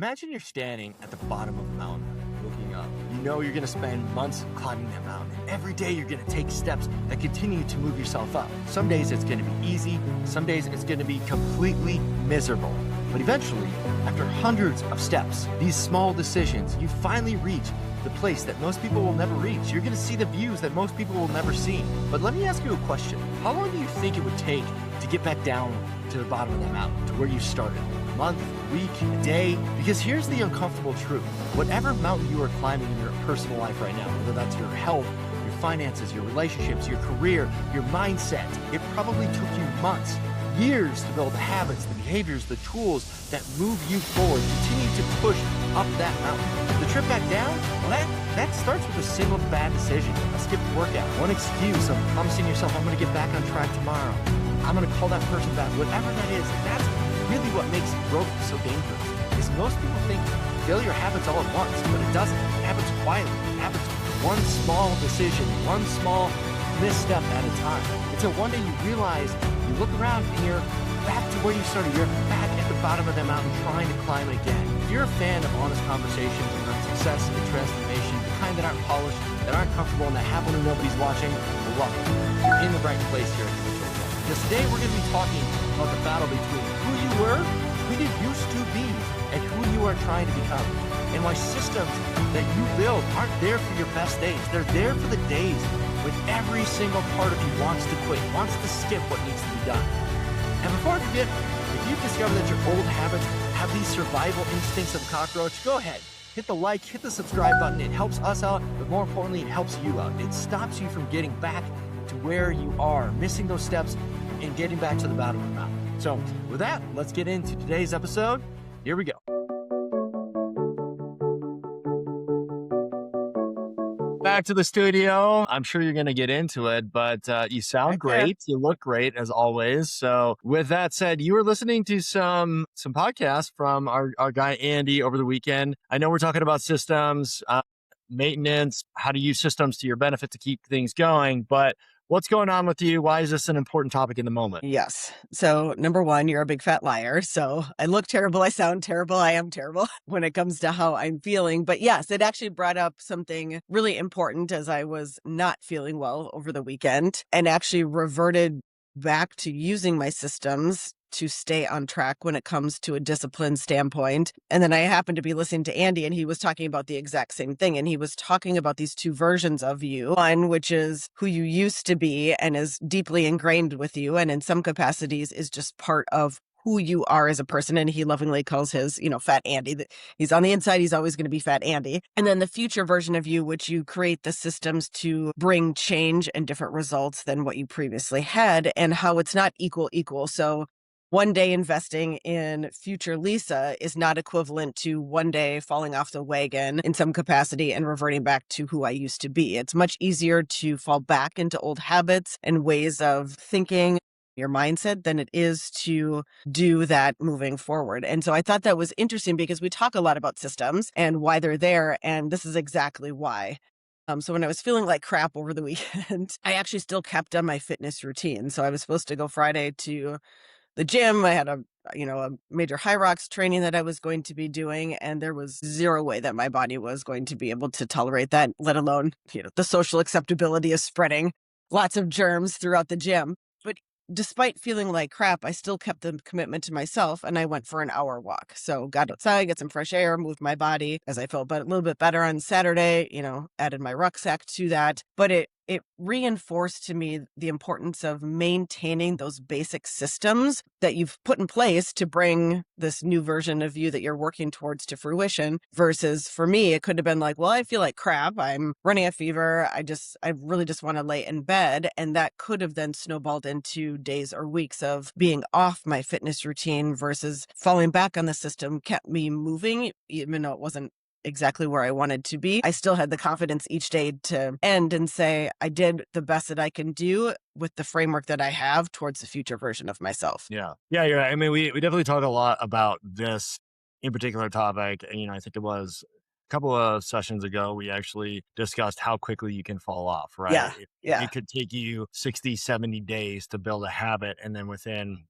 Imagine you're standing at the bottom of a mountain, looking up. You know you're going to spend months climbing that mountain. And every day you're going to take steps that continue to move yourself up. Some days it's going to be easy. Some days it's going to be completely miserable. But eventually, after hundreds of steps, these small decisions, you finally reach the place that most people will never reach. You're going to see the views that most people will never see. But let me ask you a question. How long do you think it would take to get back down to the bottom of that mountain, to where you started? A month, a week, a day? Because here's the uncomfortable truth. Whatever mountain you are climbing in your personal life right now, whether that's your health, your finances, your relationships, your career, your mindset, it probably took you months, years to build the habits, the behaviors, the tools that move you forward, continue to push up that mountain. The trip back down, well, that starts with a single bad decision, a skipped workout, one excuse of promising yourself, I'm going to get back on track tomorrow. I'm going to call that person back, whatever that is. That's really what makes growth so dangerous, is most people think failure happens all at once, but it doesn't. It happens quietly. It happens one small decision, one small misstep at a time. Until one day you realize, you look around and you're back to where you started. You're back at the bottom of that mountain trying to climb it again. If you're a fan of honest conversations around success and transformation, the kind that aren't polished, that aren't comfortable, and that happen when nobody's watching, well, welcome. You're in the right place here at Habitual. Because today we're going to be talking about the battle between who you were, who you used to be, and who you are trying to become. And why systems that you build aren't there for your best days. They're there for the days when every single part of you wants to quit, wants to skip what needs to be done. And before I forget, if you've discovered that your old habits have these survival instincts of a cockroach, go ahead. Hit the like, hit the subscribe button. It helps us out, but more importantly, it helps you out. It stops you from getting back to where you are, missing those steps and getting back to the bottom of the mountain. So with that, let's get into today's episode. Here we go. Back to the studio. I'm sure you're going to get into it, but you sound great. You look great as always. So with that said, you were listening to some podcasts from our guy, Andy, over the weekend. I know we're talking about systems, maintenance, how to use systems to your benefit to keep things going, but what's going on with you? Why is this an important topic in the moment? Yes. So number one, you're a big fat liar. So I look terrible. I sound terrible. I am terrible when it comes to how I'm feeling. But yes, it actually brought up something really important as I was not feeling well over the weekend and actually reverted back to using my systems to stay on track when it comes to a discipline standpoint. And then I happened to be listening to Andy and he was talking about the exact same thing. And he was talking about these two versions of you. One, which is who you used to be and is deeply ingrained with you. And in some capacities is just part of who you are as a person. And he lovingly calls his, Fat Andy. He's on the inside. He's always going to be Fat Andy. And then the future version of you, which you create the systems to bring change and different results than what you previously had, and how it's not equal. So one day investing in future Lisa is not equivalent to one day falling off the wagon in some capacity and reverting back to who I used to be. It's much easier to fall back into old habits and ways of thinking, your mindset, than it is to do that moving forward. And so I thought that was interesting because we talk a lot about systems and why they're there. And this is exactly why. So when I was feeling like crap over the weekend, I actually still kept on my fitness routine. So I was supposed to go Friday to the gym. I had a major HYROX training that I was going to be doing, and there was zero way that my body was going to be able to tolerate that, let alone, the social acceptability of spreading lots of germs throughout the gym. But despite feeling like crap, I still kept the commitment to myself, and I went for an hour walk. So got outside, get some fresh air, moved my body as I felt a little bit better on Saturday, added my rucksack to that. But it reinforced to me the importance of maintaining those basic systems that you've put in place to bring this new version of you that you're working towards to fruition. Versus for me, it could have been like, well, I feel like crap. I'm running a fever. I really just want to lay in bed. And that could have then snowballed into days or weeks of being off my fitness routine versus falling back on the system kept me moving, even though it wasn't exactly where I wanted to be. I still had the confidence each day to end and say, I did the best that I can do with the framework that I have towards the future version of myself. Yeah, you're right. I mean, we definitely talk a lot about this in particular topic. And, I think it was couple of sessions ago, we actually discussed how quickly you can fall off, right? Yeah. It Yeah. could take you 60, 70 days to build a habit. And then within,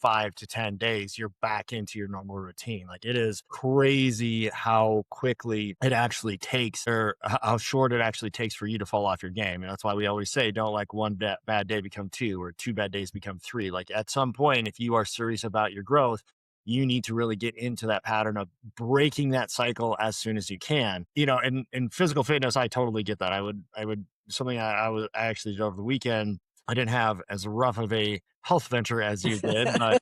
5 to 10 days, you're back into your normal routine. Like it is crazy how quickly it actually takes or how short it actually takes for you to fall off your game. And that's why we always say, don't like one bad day become two or two bad days become three. Like at some point, if you are serious about your growth, you need to really get into that pattern of breaking that cycle as soon as you can. In physical fitness, I totally get that. I would something I actually did over the weekend. I didn't have as rough of a health venture as you did, but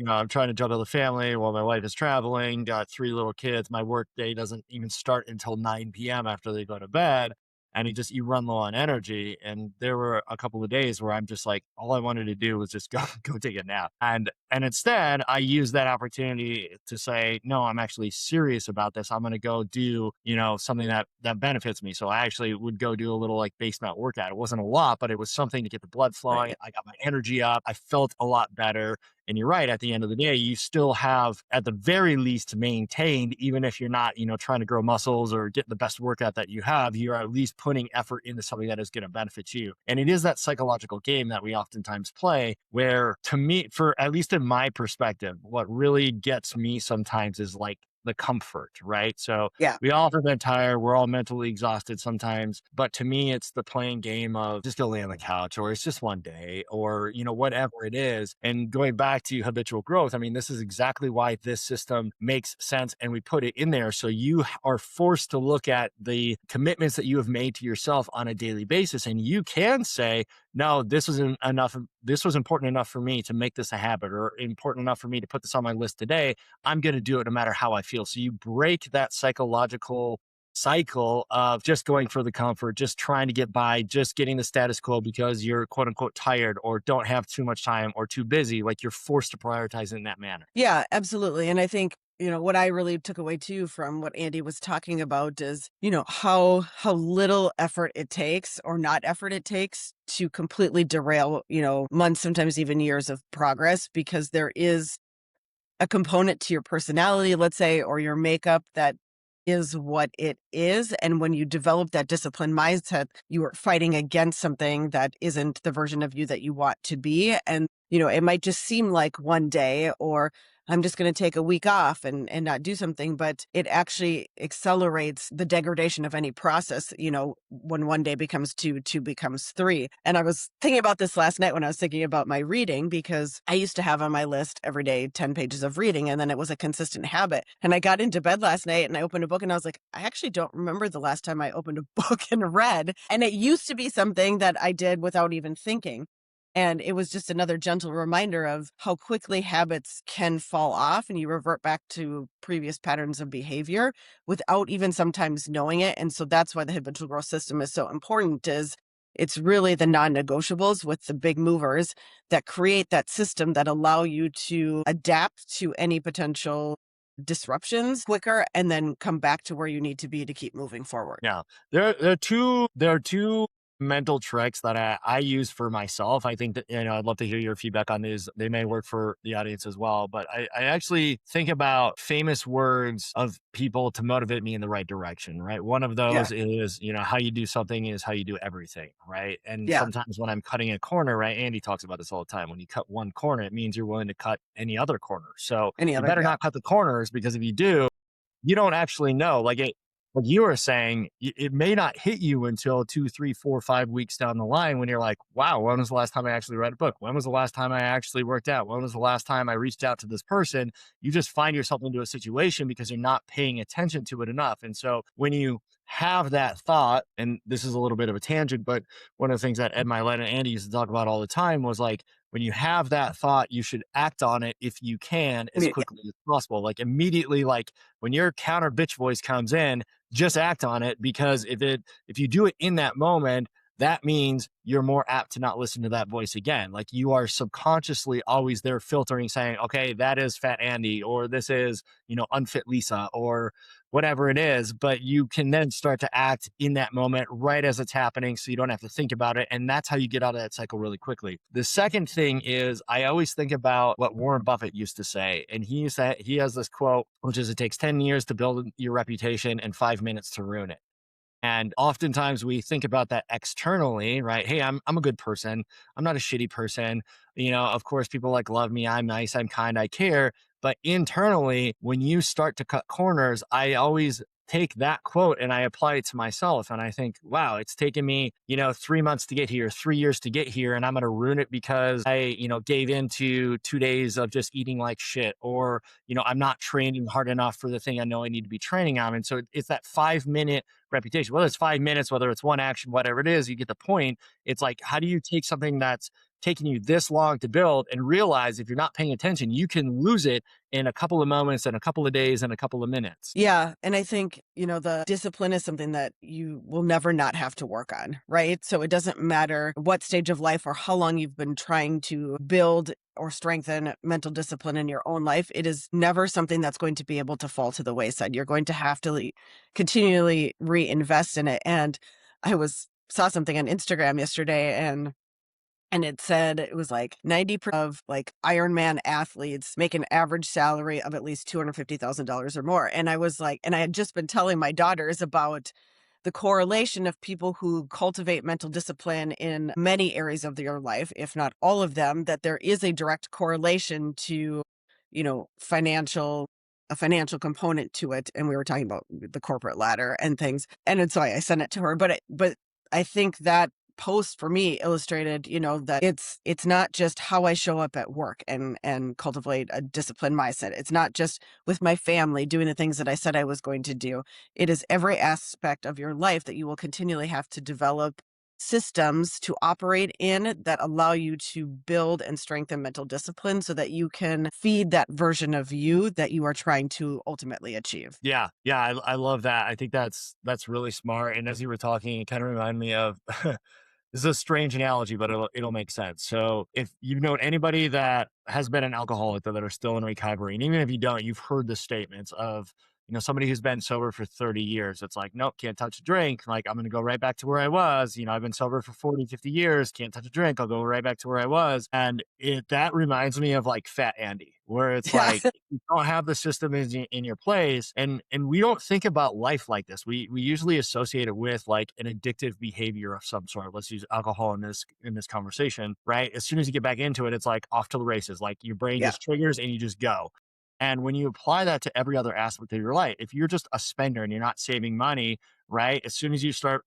I'm trying to juggle the family while my wife is traveling, got three little kids. My work day doesn't even start until 9 p.m. after they go to bed. And you run low on energy. And there were a couple of days where I'm just like, all I wanted to do was just go go take a nap. And instead I use that opportunity to say, no, I'm actually serious about this. I'm gonna go do, something that benefits me. So I actually would go do a little like base mat workout. It wasn't a lot, but it was something to get the blood flowing. Right. I got my energy up. I felt a lot better. And you're right, at the end of the day, you still have, at the very least, maintained, even if you're not, trying to grow muscles or get the best workout that you have, you're at least putting effort into something that is going to benefit you. And it is that psychological game that we oftentimes play where, to me, for at least in my perspective, what really gets me sometimes is like the comfort, right? So Yeah. we all have been tired. We're all mentally exhausted sometimes. But to me, it's the playing game of just go lay on the couch or it's just one day or, whatever it is. And going back to habitual growth, I mean, this is exactly why this system makes sense. And we put it in there. So you are forced to look at the commitments that you have made to yourself on a daily basis. And you can say, no, this was enough. This was important enough for me to make this a habit or important enough for me to put this on my list today. I'm going to do it no matter how I feel. So you break that psychological cycle of just going for the comfort, just trying to get by, just getting the status quo because you're quote unquote tired or don't have too much time or too busy. Like you're forced to prioritize in that manner. Yeah, absolutely. And I think, what I really took away too from what Andy was talking about is, how little effort it takes or not effort it takes to completely derail, months, sometimes even years of progress, because there is a component to your personality, let's say, or your makeup that is what it is. And when you develop that disciplined mindset, you are fighting against something that isn't the version of you that you want to be. And, it might just seem like one day or I'm just going to take a week off and not do something, but it actually accelerates the degradation of any process, when one day becomes two, two becomes three. And I was thinking about this last night when I was thinking about my reading, because I used to have on my list every day 10 pages of reading, and then it was a consistent habit. And I got into bed last night and I opened a book and I was like, I actually don't remember the last time I opened a book and read. And it used to be something that I did without even thinking. And it was just another gentle reminder of how quickly habits can fall off and you revert back to previous patterns of behavior without even sometimes knowing it. And so that's why the habitual growth system is so important, is it's really the non-negotiables with the big movers that create that system that allow you to adapt to any potential disruptions quicker and then come back to where you need to be to keep moving forward. Yeah. There are two mental tricks that I use for myself. I think that, I'd love to hear your feedback on these. They may work for the audience as well, but I actually think about famous words of people to motivate me in the right direction, right? One of Yeah. those is, how you do something is how you do everything, right? And Yeah. sometimes when I'm cutting a corner, right? Andy talks about this all the time. When you cut one corner, it means you're willing to cut any other corner. So Any you other, better yeah. not cut the corners, because if you do, you don't actually know. Like you were saying, it may not hit you until 2, 3, 4, 5 weeks down the line when you're like, wow, when was the last time I actually read a book? When was the last time I actually worked out? When was the last time I reached out to this person? You just find yourself into a situation because you're not paying attention to it enough. And so when you have that thought, and this is a little bit of a tangent, but one of the things that Ed Milet and Andy used to talk about all the time was like, when you have that thought, you should act on it if you can as Yeah. quickly as possible. Like immediately, like when your counter bitch voice comes in, just act on it, because if you do it in that moment, that means you're more apt to not listen to that voice again. Like you are subconsciously always there filtering, saying, okay, that is fat Andy, or this is, unfit Lisa, or whatever it is, but you can then start to act in that moment right as it's happening. So you don't have to think about it. And that's how you get out of that cycle really quickly. The second thing is I always think about what Warren Buffett used to say. And he has this quote, which is, it takes 10 years to build your reputation and 5 minutes to ruin it. And oftentimes we think about that externally, right? Hey, I'm a good person. I'm not a shitty person. Of course, people like love me. I'm nice. I'm kind. I care. But internally, when you start to cut corners, I always take that quote and I apply it to myself. And I think, wow, it's taken me, 3 months to get here, 3 years to get here. And I'm going to ruin it because I, gave into 2 days of just eating like shit, or, I'm not training hard enough for the thing I know I need to be training on. And so it's that 5 minute reputation, whether it's 5 minutes, whether it's one action, whatever it is, you get the point. It's like, how do you take something that's taking you this long to build and realize if you're not paying attention, you can lose it in a couple of moments and a couple of days and a couple of minutes. Yeah. And I think, the discipline is something that you will never not have to work on, right? So it doesn't matter what stage of life or how long you've been trying to build or strengthen mental discipline in your own life. It is never something that's going to be able to fall to the wayside. You're going to have to continually reinvest in it. And saw something on Instagram yesterday, and it said it was like 90% of like Ironman athletes make an average salary of at least $250,000 or more. And I was like, and I had just been telling my daughters about the correlation of people who cultivate mental discipline in many areas of their life, if not all of them, that there is a direct correlation to, a financial component to it. And we were talking about the corporate ladder and things. And so I sent it to her, but I think that post for me illustrated, that it's not just how I show up at work and cultivate a disciplined mindset. It's not just with my family doing the things that I said I was going to do. It is every aspect of your life that you will continually have to develop systems to operate in that allow you to build and strengthen mental discipline so that you can feed that version of you that you are trying to ultimately achieve. Yeah. Yeah. I love that. I think that's really smart. And as you were talking, it kind of reminded me of this is a strange analogy, but it'll make sense. So if you've known anybody that has been an alcoholic that are still in recovery, and even if you don't, you've heard the statements of, somebody who's been sober for 30 years. It's like, nope, can't touch a drink. Like, I'm going to go right back to where I was. I've been sober for 40, 50 years. Can't touch a drink. I'll go right back to where I was. And that reminds me of like Fat Andy, where it's Yeah. like, you don't have the system in your place. And we don't think about life like this. We usually associate it with like an addictive behavior of some sort. Let's use alcohol in this conversation, right? As soon as you get back into it, it's like off to the races. Like your brain Yeah. just triggers and you just go. And when you apply that to every other aspect of your life, if you're just a spender and you're not saving money, right? As soon as you start,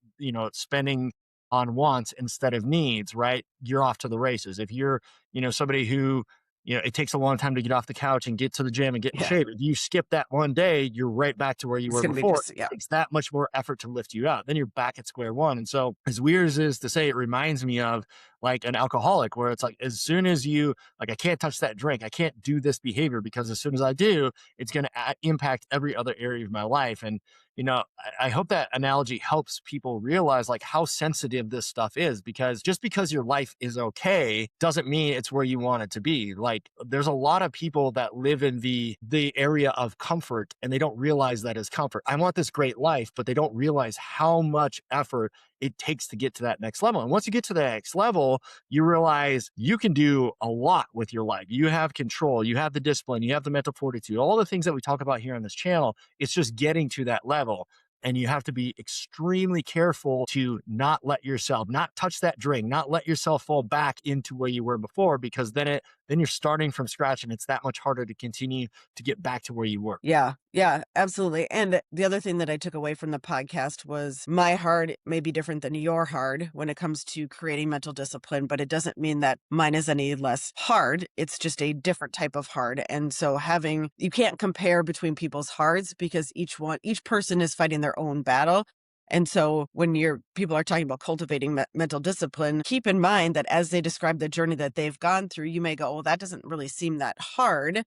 spending on wants instead of needs, right? You're off to the races. If you're, somebody who, it takes a long time to get off the couch and get to the gym and get in Yeah. shape. If you skip that one day, you're right back to where you It's were going to be before. just, yeah. It takes that much more effort to lift you out. Then you're back at square one. And so, as weird as it is to say, it reminds me of like an alcoholic, where it's like, as soon as you, like, I can't touch that drink, I can't do this behavior, because as soon as I do, it's going to impact every other area of my life. And I hope that analogy helps people realize like how sensitive this stuff is, because just because your life is okay doesn't mean it's where you want it to be. Like, there's a lot of people that live in the area of comfort and they don't realize that is comfort. I want this great life, but they don't realize how much effort it takes to get to that next level. And once you get to the next level, you realize you can do a lot with your life. You have control, you have the discipline, you have the mental fortitude, all the things that we talk about here on this channel. It's just getting to that level. And you have to be extremely careful to not touch that drink, not let yourself fall back into where you were before, because then you're starting from scratch and it's that much harder to continue to get back to where you were. Yeah. Yeah, absolutely. And the other thing that I took away from the podcast was my hard may be different than your hard when it comes to creating mental discipline, but it doesn't mean that mine is any less hard. It's just a different type of hard. And so you can't compare between people's hards, because each person is fighting their own battle. And so when people are talking about cultivating mental discipline, keep in mind that as they describe the journey that they've gone through, you may go, well, that doesn't really seem that hard,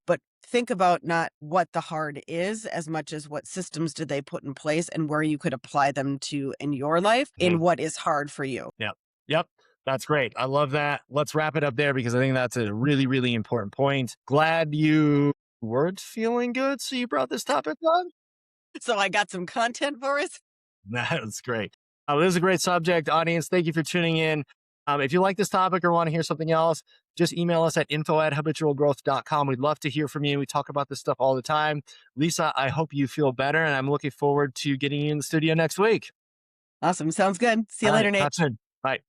but think about not what the hard is as much as what systems did they put in place and where you could apply them to in your life in what is hard for you. Yep. Yep. That's great. I love that. Let's wrap it up there, because I think that's a really, really important point. Glad you weren't feeling good, so you brought this topic on. So I got some content for us. That's great. This is a great subject. Audience, thank you for tuning in. If you like this topic or want to hear something else, just email us at info@habitualgrowth.com. We'd love to hear from you. We talk about this stuff all the time. Lisa, I hope you feel better, and I'm looking forward to getting you in the studio next week. Awesome. Sounds good. See you All later, right, Nate. talk soon. Bye.